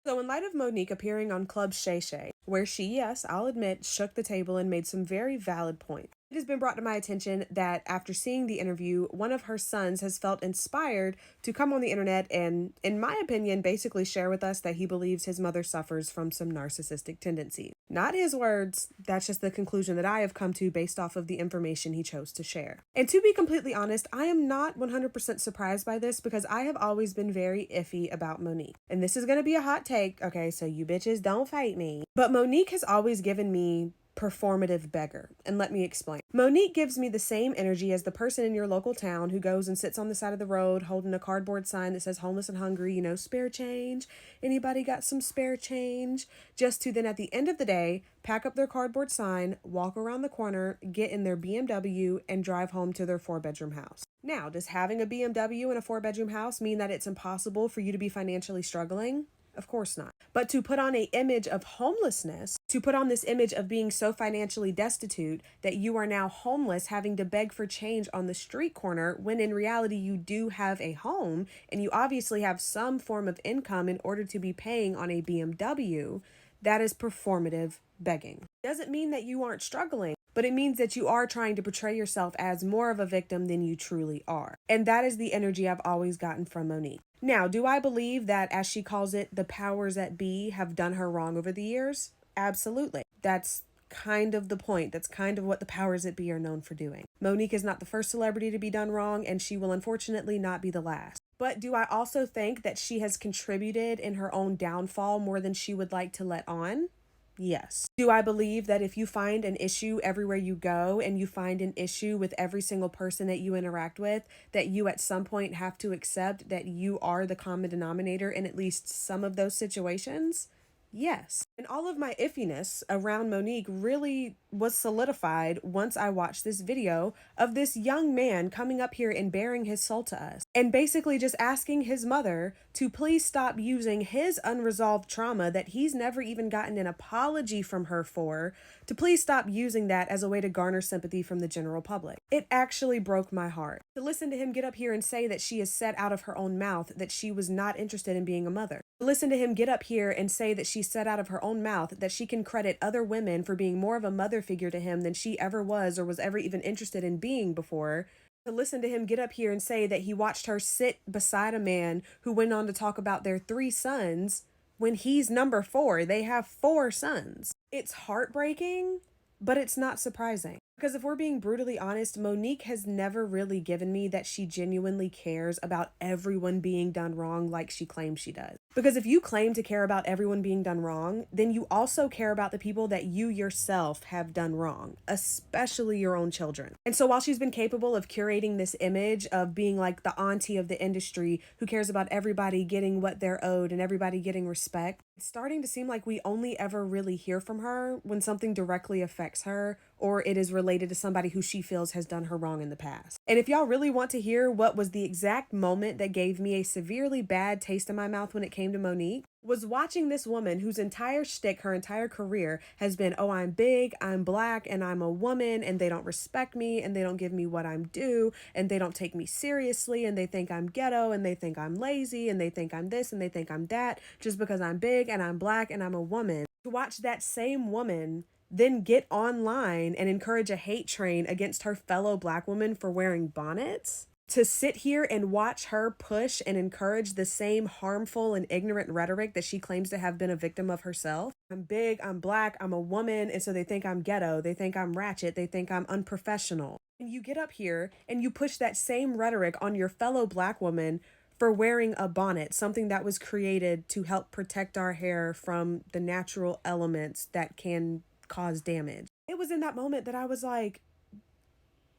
So, in light of Monique appearing on Club Shay Shay, where she, yes, I'll admit, shook the table and made some very valid points, it has been brought to my attention that after seeing the interview, one of her sons has felt inspired to come on the internet and, in my opinion, basically share with us that he believes his mother suffers from some narcissistic tendencies. Not his words, that's just the conclusion that I have come to based off of the information he chose to share. And to be completely honest, I am not 100% surprised by this because I have always been very iffy about Monique. And this is going to be a hot take, okay, so you bitches don't fight me. But Monique has always given me performative beggar. And let me explain. Monique gives me the same energy as the person in your local town who goes and sits on the side of the road holding a cardboard sign that says homeless and hungry, spare change. Anybody got some spare change? Just to then at the end of the day, pack up their cardboard sign, walk around the corner, get in their BMW, and drive home to their 4-bedroom house. Now, does having a BMW and a 4-bedroom house mean that it's impossible for you to be financially struggling? Of course not. But to put on an image of homelessness, to put on this image of being so financially destitute that you are now homeless, having to beg for change on the street corner, when in reality you do have a home and you obviously have some form of income in order to be paying on a BMW, that is performative begging. Doesn't mean that you aren't struggling, but it means that you are trying to portray yourself as more of a victim than you truly are. And that is the energy I've always gotten from Monique. Now, do I believe that, as she calls it, the powers that be have done her wrong over the years? Absolutely. That's kind of the point. That's kind of what the powers that be are known for doing. Monique is not the first celebrity to be done wrong, and she will unfortunately not be the last. But do I also think that she has contributed in her own downfall more than she would like to let on? Yes. Do I believe that if you find an issue everywhere you go and you find an issue with every single person that you interact with, that you at some point have to accept that you are the common denominator in at least some of those situations? Yes. And all of my iffiness around Monique really was solidified once I watched this video of this young man coming up here and bearing his soul to us and basically just asking his mother to please stop using his unresolved trauma that he's never even gotten an apology from her for, to please stop using that as a way to garner sympathy from the general public. It actually broke my heart to listen to him get up here and say that she has said out of her own mouth that she was not interested in being a mother. Listen to him get up here and say that she said out of her own mouth that she can credit other women for being more of a mother figure to him than she ever was or was ever even interested in being before. To listen to him get up here and say that he watched her sit beside a man who went on to talk about their 3 sons when he's number 4. They have 4 sons. It's heartbreaking, but it's not surprising. Because if we're being brutally honest, Monique has never really given me that she genuinely cares about everyone being done wrong like she claims she does. Because if you claim to care about everyone being done wrong, then you also care about the people that you yourself have done wrong, especially your own children. And so while she's been capable of curating this image of being like the auntie of the industry who cares about everybody getting what they're owed and everybody getting respect, it's starting to seem like we only ever really hear from her when something directly affects her or it is related to somebody who she feels has done her wrong in the past. And if y'all really want to hear what was the exact moment that gave me a severely bad taste in my mouth when it came to Monique, was watching this woman whose entire shtick, her entire career has been, oh, I'm big, I'm black, and I'm a woman, and they don't respect me, and they don't give me what I'm due, and they don't take me seriously, and they think I'm ghetto, and they think I'm lazy, and they think I'm this, and they think I'm that, just because I'm big, and I'm black, and I'm a woman. To watch that same woman then get online and encourage a hate train against her fellow black women for wearing bonnets, to sit here and watch her push and encourage the same harmful and ignorant rhetoric that she claims to have been a victim of herself. I'm big, I'm black, I'm a woman, and so they think I'm ghetto, they think I'm ratchet, they think I'm unprofessional. And you get up here and you push that same rhetoric on your fellow black woman for wearing a bonnet, something that was created to help protect our hair from the natural elements that can cause damage. It was in that moment that I was like,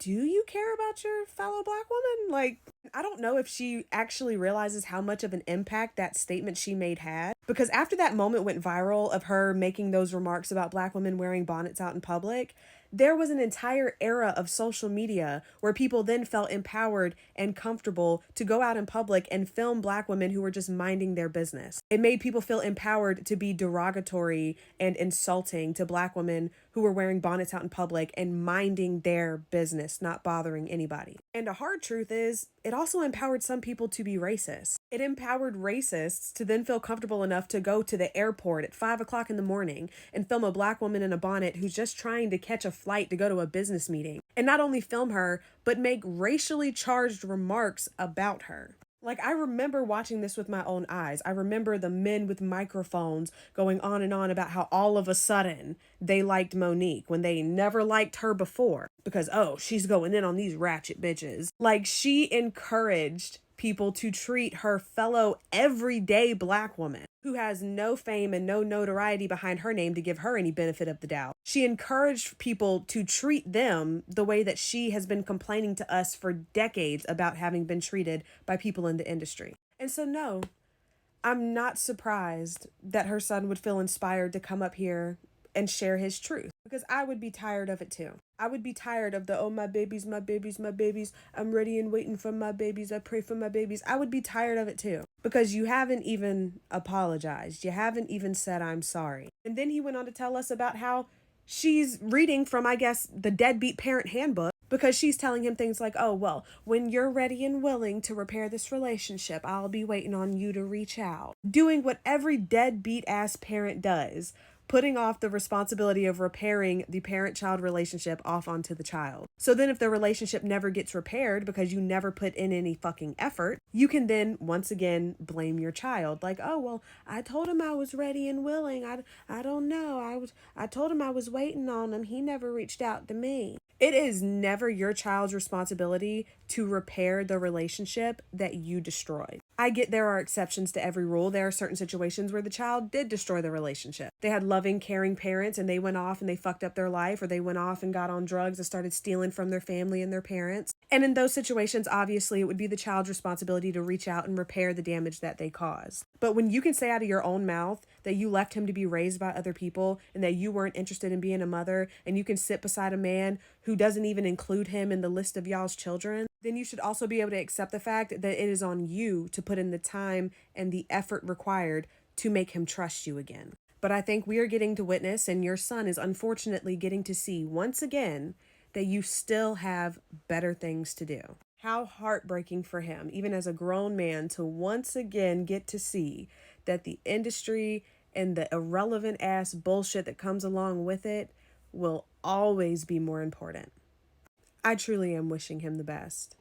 do you care about your fellow black woman? Like, I don't know if she actually realizes how much of an impact that statement she made had. Because after that moment went viral of her making those remarks about black women wearing bonnets out in public, there was an entire era of social media where people then felt empowered and comfortable to go out in public and film black women who were just minding their business. It made people feel empowered to be derogatory and insulting to black women who were wearing bonnets out in public and minding their business, not bothering anybody. And a hard truth is, it also empowered some people to be racist. It empowered racists to then feel comfortable enough to go to the airport at 5 o'clock in the morning and film a black woman in a bonnet who's just trying to catch a flight to go to a business meeting. And not only film her, but make racially charged remarks about her. Like, I remember watching this with my own eyes. I remember the men with microphones going on and on about how all of a sudden they liked Monique when they never liked her before because, oh, she's going in on these ratchet bitches. Like, she encouraged people to treat her fellow everyday black woman who has no fame and no notoriety behind her name to give her any benefit of the doubt. She encouraged people to treat them the way that she has been complaining to us for decades about having been treated by people in the industry. And so, no, I'm not surprised that her son would feel inspired to come up here and share his truth, because I would be tired of it too. I would be tired of the, oh, my babies, my babies, my babies, I'm ready and waiting for my babies, I pray for my babies. I would be tired of it too, because you haven't even apologized. You haven't even said, I'm sorry. And then he went on to tell us about how she's reading from, I guess, the deadbeat parent handbook, because she's telling him things like, oh, well, when you're ready and willing to repair this relationship, I'll be waiting on you to reach out. Doing what every deadbeat ass parent does, putting off the responsibility of repairing the parent-child relationship off onto the child. So then if the relationship never gets repaired because you never put in any fucking effort, you can then once again blame your child. Like, oh, well, I told him I was ready and willing. I don't know. I told him I was waiting on him. He never reached out to me. It is never your child's responsibility to repair the relationship that you destroyed. I get there are exceptions to every rule. There are certain situations where the child did destroy the relationship. They had loving, caring parents and they went off and they fucked up their life, or they went off and got on drugs and started stealing from their family and their parents. And in those situations, obviously, it would be the child's responsibility to reach out and repair the damage that they caused. But when you can say out of your own mouth that you left him to be raised by other people and that you weren't interested in being a mother, and you can sit beside a man who doesn't even include him in the list of y'all's children, then you should also be able to accept the fact that it is on you to put in the time and the effort required to make him trust you again. But I think we are getting to witness, and your son is unfortunately getting to see once again, that you still have better things to do. How heartbreaking for him, even as a grown man, to once again get to see that the industry and the irrelevant ass bullshit that comes along with it will always be more important. I truly am wishing him the best.